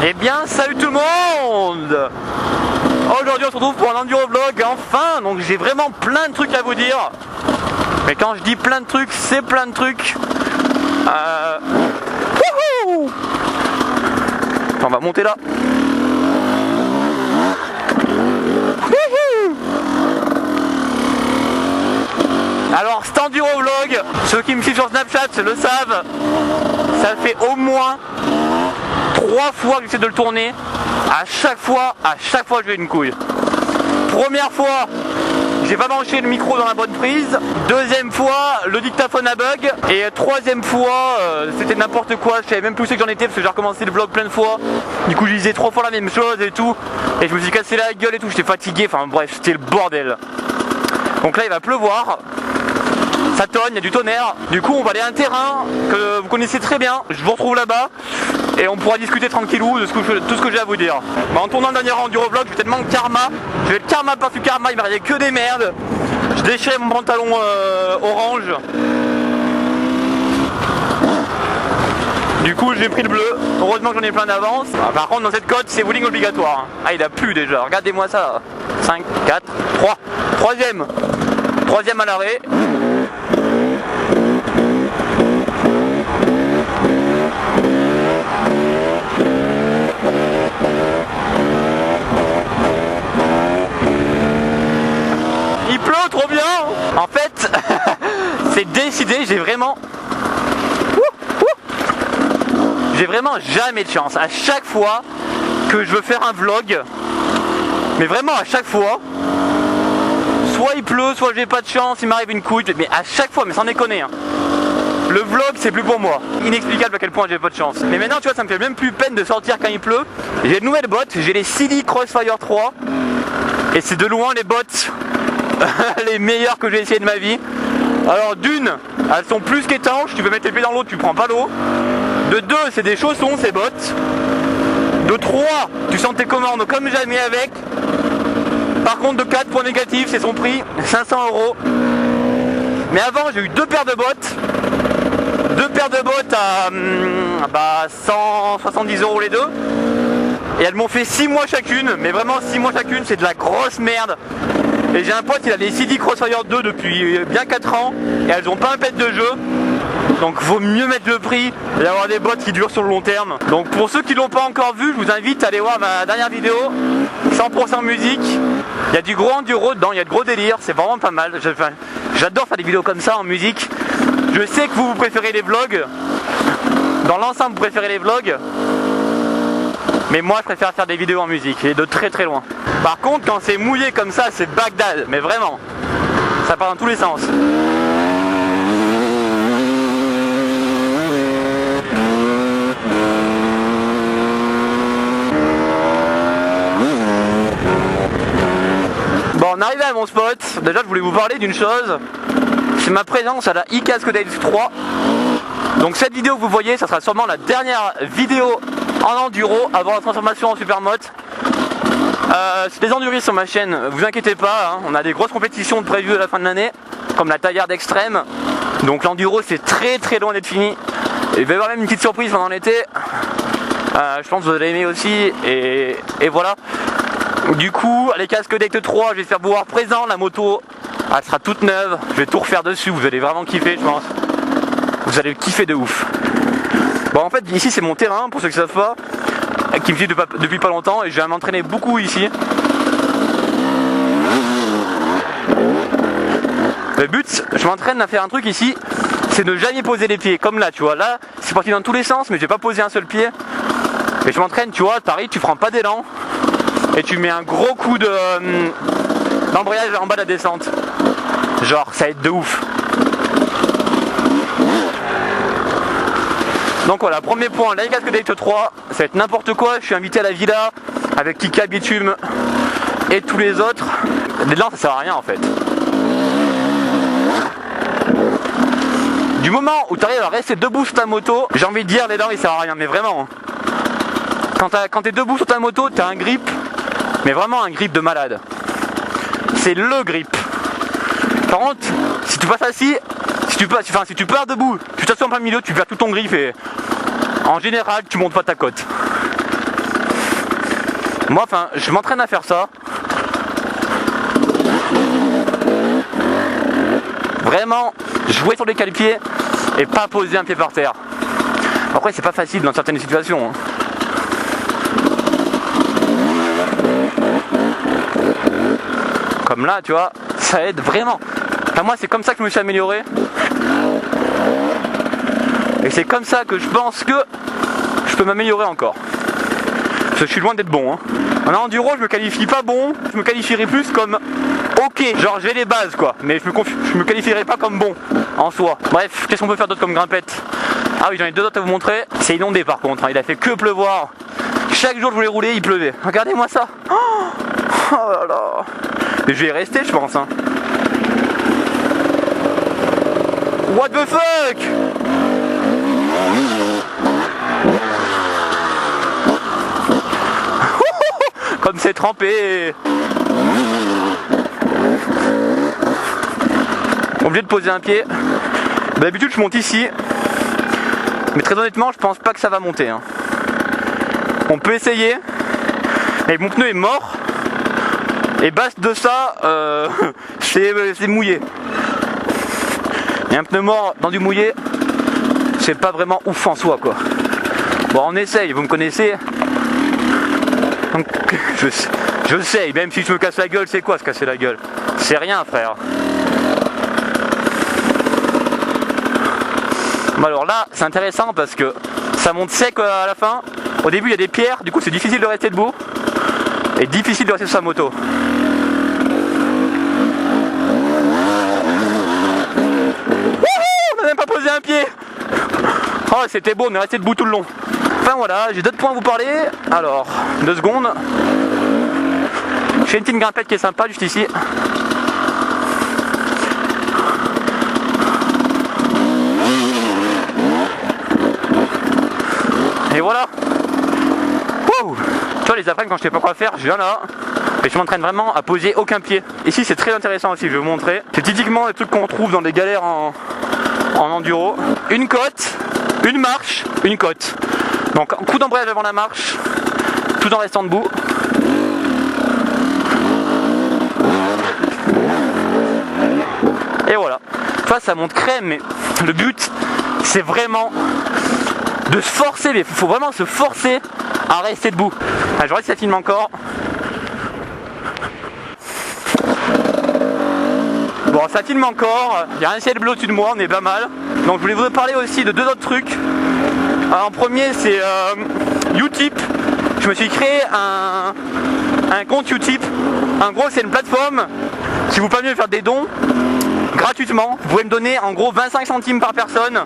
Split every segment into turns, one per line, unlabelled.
Eh bien salut tout le monde. Aujourd'hui on se retrouve pour un enduro vlog enfin. Donc j'ai vraiment plein de trucs à vous dire. Mais quand je dis plein de trucs, c'est plein de trucs. Wouhou. On va monter là. Wouhou. Alors cet enduro vlog, ceux qui me suivent sur Snapchat le savent, ça fait au moins 3 fois que j'essaie de le tourner. À chaque fois je vais une couille. Première fois, j'ai pas branché le micro dans la bonne prise. Deuxième fois, le dictaphone a bug. Et troisième fois, c'était n'importe quoi. Je savais même plus où c'est que j'en étais parce que j'ai recommencé le vlog plein de fois. Du coup, je disais 3 fois la même chose et tout. Et je me suis cassé la gueule et tout. J'étais fatigué. Enfin bref, c'était le bordel. Donc là, il va pleuvoir. Ça tonne, il y a du tonnerre. Du coup on va aller à un terrain que vous connaissez très bien. Je vous retrouve là-bas et on pourra discuter tranquillou de tout ce que j'ai à vous dire. En tournant le dernier enduro vlog, je vais tellement karma. Je vais être karma par-dessus karma, il m'arrivait que des merdes. Je déchirais mon pantalon orange. Du coup j'ai pris le bleu. Heureusement que j'en ai plein d'avance. Par contre dans cette côte c'est bowling obligatoire. Ah il a plu déjà, regardez-moi ça. 5, 4, 3. Troisième à l'arrêt. Il pleut trop bien. En fait, c'est décidé, j'ai vraiment jamais de chance. À chaque fois que je veux faire un vlog, mais vraiment à chaque fois, soit il pleut, soit j'ai pas de chance, il m'arrive une couille, mais à chaque fois, mais sans déconner, hein. Le vlog c'est plus pour moi. Inexplicable à quel point j'ai pas de chance. Mais maintenant tu vois ça me fait même plus peine de sortir quand il pleut. J'ai de nouvelles bottes, j'ai les CD Crossfire 3. Et c'est de loin les bottes les meilleures que j'ai essayé de ma vie. Alors d'une, elles sont plus qu'étanches, tu peux mettre les pieds dans l'eau, tu prends pas l'eau. De deux, c'est des chaussons ces bottes. De trois, tu sens tes commandes comme jamais avec. Par contre de 4 points négatifs, c'est son prix, 500 €. Mais avant j'ai eu deux paires de bottes. À 170 € les deux. Et elles m'ont fait 6 mois chacune. Mais vraiment 6 mois chacune, c'est de la grosse merde. Et j'ai un pote, il a les CD Crossfire 2 depuis bien 4 ans. Et elles ont pas un pet de jeu. Donc vaut mieux mettre le prix et avoir des bottes qui durent sur le long terme. Donc pour ceux qui l'ont pas encore vu, je vous invite à aller voir ma dernière vidéo 100% musique. Il y a du gros enduro dedans, il y a de gros délire, c'est vraiment pas mal. J'adore faire des vidéos comme ça en musique. Je sais que vous préférez les vlogs. Dans l'ensemble vous préférez les vlogs. Mais moi je préfère faire des vidéos en musique et de très très loin. Par contre quand c'est mouillé comme ça c'est Bagdad, mais vraiment. Ça part dans tous les sens. Bon, on arrive à mon spot. Déjà je voulais vous parler d'une chose. C'est ma présence à la e-Casque Date 3. Donc cette vidéo que vous voyez, ça sera sûrement la dernière vidéo en enduro avant la transformation en supermoto. C'est des enduristes sur ma chaîne, vous inquiétez pas, hein, on a des grosses compétitions prévues à la fin de l'année, comme la taillarde extrême. Donc l'enduro c'est très très loin d'être fini. Et il va y avoir même une petite surprise pendant l'été. Je pense que vous allez aimer aussi. Et voilà. Du coup, les casques Date 3, j'espère vous voir présent. La moto, elle sera toute neuve. Je vais tout refaire dessus. Vous allez vraiment kiffer, je pense. Vous allez kiffer de ouf. Bon, en fait, ici, c'est mon terrain, pour ceux qui ne savent pas, qui me suivent depuis pas longtemps. Et je vais m'entraîner beaucoup ici. Le but, je m'entraîne à faire un truc ici, c'est de jamais poser les pieds. Comme là, tu vois. Là, c'est parti dans tous les sens, mais je vais pas poser un seul pied. Et je m'entraîne, tu vois, t'arrives, tu prends pas d'élan. Et tu mets un gros coup d'embrayage en bas de la descente. Genre ça aide de ouf. Donc voilà, premier point, la casque Date 3, ça va être n'importe quoi. Je suis invité à la villa avec Kika, Bitume et tous les autres. L'élan ça sert à rien en fait. Du moment où tu arrives à rester debout sur ta moto, j'ai envie de dire l'élan il sert à rien, mais vraiment. Quand t'es debout sur ta moto, t'as un grip. Mais vraiment un grip de malade. C'est le grip. Par contre, si tu passes assis, si tu pars debout, tu t'assois en plein milieu, tu perds tout ton grip et en général tu montes pas ta côte. Moi, enfin, je m'entraîne à faire ça. Vraiment, jouer sur les cale-pieds et pas poser un pied par terre. Après, c'est pas facile dans certaines situations. Comme là, tu vois, ça aide vraiment. Enfin, moi, c'est comme ça que je me suis amélioré. Et c'est comme ça que je pense que je peux m'améliorer encore. Parce que je suis loin d'être bon. En enduro, je me qualifie pas bon. Je me qualifierais plus comme ok. Genre, j'ai les bases, quoi. Mais je me qualifierais pas comme bon en soi. Bref, qu'est-ce qu'on peut faire d'autre comme grimpette? Ah oui, j'en ai deux autres à vous montrer. C'est inondé par contre. Il a fait que pleuvoir. Chaque jour, je voulais rouler, il pleuvait. Regardez-moi ça. Oh là là. Mais je vais y rester, je pense. What the fuck? Comme c'est trempé. Obligé de poser un pied. D'habitude je monte ici. Mais très honnêtement je pense pas que ça va monter. On peut essayer. Mais mon pneu est mort. Et base de ça, c'est mouillé. Et un pneu mort dans du mouillé, c'est pas vraiment ouf en soi quoi. Bon on essaye, vous me connaissez. Donc, je sais, même si je me casse la gueule, c'est quoi se casser la gueule? C'est rien frère. Bon alors là, c'est intéressant parce que ça monte sec à la fin. Au début il y a des pierres, du coup c'est difficile de rester debout. Et difficile de rester sur sa moto. On n'a même pas posé un pied. Oh c'était beau, on est resté debout tout le long. Enfin voilà, j'ai d'autres points à vous parler. Alors, 2 secondes. J'ai une petite grimpette qui est sympa juste ici. Et voilà. Wow. Tu vois les après-midi quand je sais pas quoi faire, je viens là. Et je m'entraîne vraiment à poser aucun pied. Ici c'est très intéressant aussi, je vais vous montrer. C'est typiquement les trucs qu'on retrouve dans des galères en enduro. Une côte, une marche, une côte. Donc coup d'embrayage avant la marche, tout en restant debout. Et voilà. Enfin, ça monte crème, mais le but c'est vraiment de se forcer. Il faut vraiment se forcer à rester debout. Ah, je vois si ça filme encore. Bon, ça filme encore. Il y a un ciel bleu au-dessus de moi, on est pas mal. Donc je voulais vous parler aussi de 2 autres trucs. Alors, en premier c'est Utip. Je me suis créé un compte Utip. En gros c'est une plateforme qui vous permet de faire des dons gratuitement. Vous pouvez me donner en gros 25 centimes par personne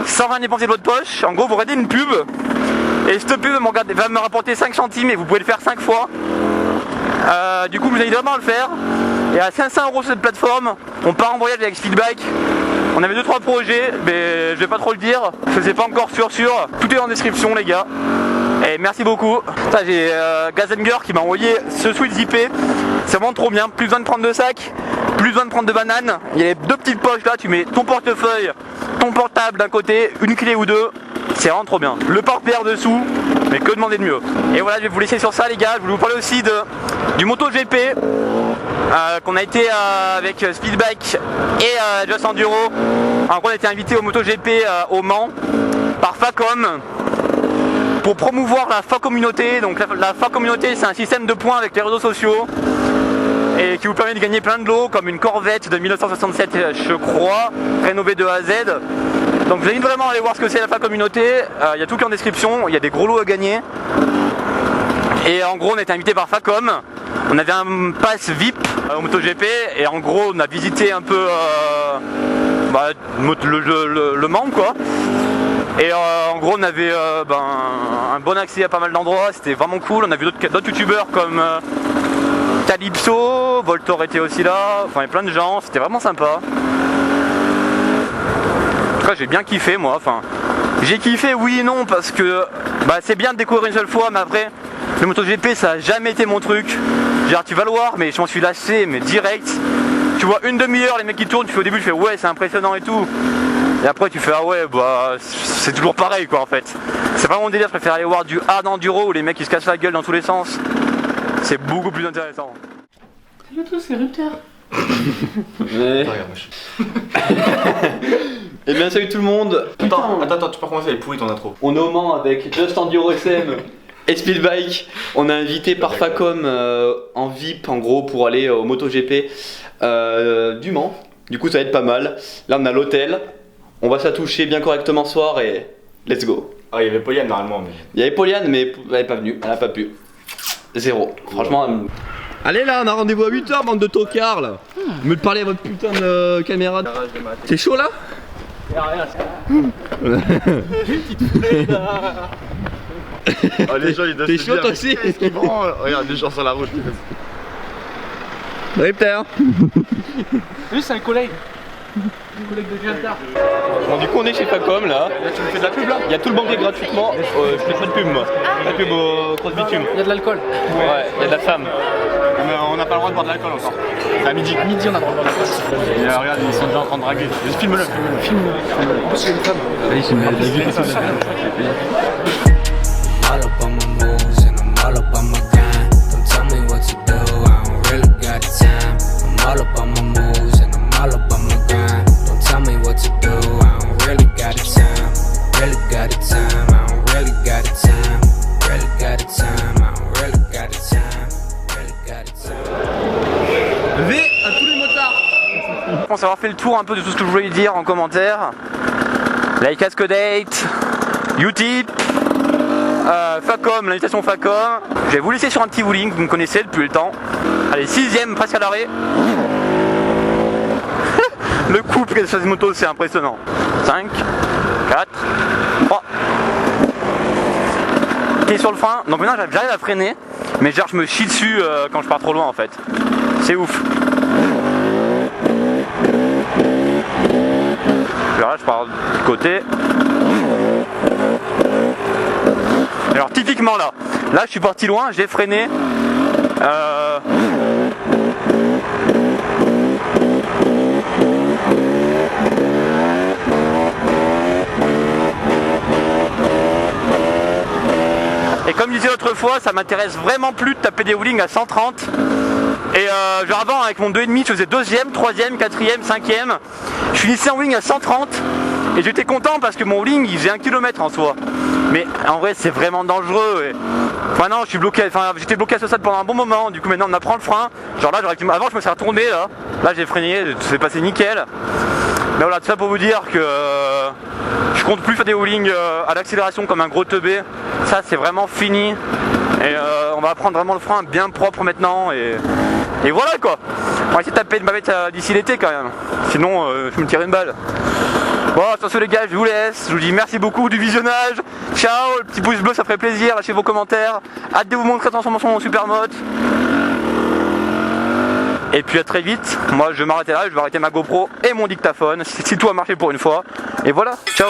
sans rien dépenser de votre poche. En gros vous regardez une pub et cette pub va me rapporter 5 centimes et vous pouvez le faire 5 fois. Du coup je vous invite vraiment à le faire. Et à 500 € sur cette plateforme, on part en voyage avec Speedbike. On avait 2-3 projets, mais je vais pas trop le dire, je sais pas encore sûr. Tout est en description les gars. Et merci beaucoup. J'ai Gazenger qui m'a envoyé ce sweat zippé. C'est vraiment trop bien, plus besoin de prendre de sacs, plus besoin de prendre de bananes. Il y a les 2 petites poches là, tu mets ton portefeuille, ton portable d'un côté, une clé ou 2. C'est vraiment trop bien. Le pare-pierre dessous, mais que demander de mieux. Et voilà, je vais vous laisser sur ça les gars. Je voulais vous parler aussi du MotoGP. Qu'on a été avec Speedbike et Just Enduro. En gros on a été invité au MotoGP au Mans par Facom pour promouvoir la Facommunauté. Donc la Facommunauté c'est un système de points avec les réseaux sociaux et qui vous permet de gagner plein de lots comme une Corvette de 1967 je crois, rénovée de A à Z. Donc je vous invite vraiment à aller voir ce que c'est la Facommunauté. Il y a tout qui est en description, il y a des gros lots à gagner. Et en gros on a été invité par Facom. On avait un pass VIP au MotoGP et en gros on a visité un peu le Mans quoi. Et en gros on avait un bon accès à pas mal d'endroits, c'était vraiment cool. On a vu d'autres youtubeurs comme Calypso, Voltor était aussi là, enfin il y a plein de gens, c'était vraiment sympa. En tout cas j'ai bien kiffé moi, enfin j'ai kiffé oui et non parce que c'est bien de découvrir une seule fois mais après le MotoGP ça a jamais été mon truc. Genre tu vas le voir mais je m'en suis lâché mais direct. Tu vois une demi-heure les mecs qui tournent, tu fais au début tu fais ouais c'est impressionnant et tout. Et après tu fais ah ouais c'est toujours pareil quoi en fait. C'est pas mon délire, je préfère aller voir du hard enduro où les mecs ils se cassent la gueule dans tous les sens. c'est beaucoup plus intéressant.
Salut à tous, c'est Rupter.
Et bien salut tout le monde.
Attends, tu peux recommencer, elle est pourrie ton intro.
On est au Mans avec Just Enduro SM et Speedbike. On a invité par Facom en VIP en gros pour aller au MotoGP du Mans. Du coup ça va être pas mal. Là on a l'hôtel. On va s'attoucher bien correctement ce soir et let's go.
Ah, il y avait Poliane normalement, mais.
Il y avait Poliane mais elle est pas venue, elle a pas pu. Zéro. Franchement. Allez là, on a rendez-vous à 8h, bande de tocards là. Me parler à votre putain de caméra. C'est chaud là?
Oh, les gens ils doivent
T'es
se
chaud
dire,
toi aussi?
qu'est-ce qu'ils branlent? Regarde les gens sur la route.
Ripter.
Lui, c'est un collègue. Un collègue de Qatar.
Bon du coup on est chez Facom là.
Tu me fais de la pub là?
Il y a tout le banquet gratuitement. Je fais pas de pub moi. Pas de pub au cross bitume.
Il y a de l'alcool.
Ouais, il y a de la femme.
Mais on n'a pas le droit de boire de l'alcool encore. C'est à midi.
Midi, on a le droit de boire l'alcool.
Et regarde, ils sont déjà en train de draguer. Filme-le.
En plus, il y a une femme.
All up on my moves and I'm all up on my grind. Don't tell me what to do, I don't really got the time. I'm all up on my moves and I'm all up on my grind. Don't tell me what to do, I don't really got the time. Really got the time, I don't really got the time. Really got the time, I don't really got the time. Really got the time.
V à tous les motards.
Je pense avoir fait le tour un peu de tout ce que je voulais dire en commentaire. Like Cascodate, Utip, Facom, l'invitation Facom. Je vais vous laisser sur un petit bowling que vous me connaissez depuis le temps. Allez, 6ème, presque à l'arrêt. Le couple sur cette moto, c'est impressionnant. 5, 4, 3. Pied sur le frein. Donc maintenant j'arrive à freiner, mais genre je me chie dessus quand je pars trop loin en fait. C'est ouf. Là je pars de côté. Alors typiquement là je suis parti loin, j'ai freiné. Et comme je disais l'autre fois, ça m'intéresse vraiment plus de taper des wheelings à 130. Et genre avant avec mon 2,5 je faisais 2ème, 3ème, 4ème, 5ème. Je finissais en wheeling à 130 et j'étais content parce que mon wheeling il faisait 1 km en soi. Mais en vrai c'est vraiment dangereux. Enfin non, je suis bloqué, j'étais bloqué à ce stade pendant un bon moment. Du coup maintenant on apprend le frein. Genre là avant je me suis retourné là. Là j'ai freiné, c'est passé nickel. Mais voilà, tout ça pour vous dire que je compte plus faire des wheelings à l'accélération comme un gros teubé. Ça c'est vraiment fini. Et on va apprendre vraiment le frein bien propre maintenant et voilà quoi. On va essayer de taper une bavette d'ici l'été quand même. Sinon je me tirer une balle. Bon, sur ce les gars, je vous laisse. Je vous dis merci beaucoup du visionnage. Ciao, le petit pouce bleu ça ferait plaisir. Lâchez vos commentaires. Hâte de vous montrer la transformation en Supermoto. Et puis à très vite. Moi je vais m'arrêter là, je vais arrêter ma GoPro et mon dictaphone si tout a marché pour une fois. Et voilà, ciao.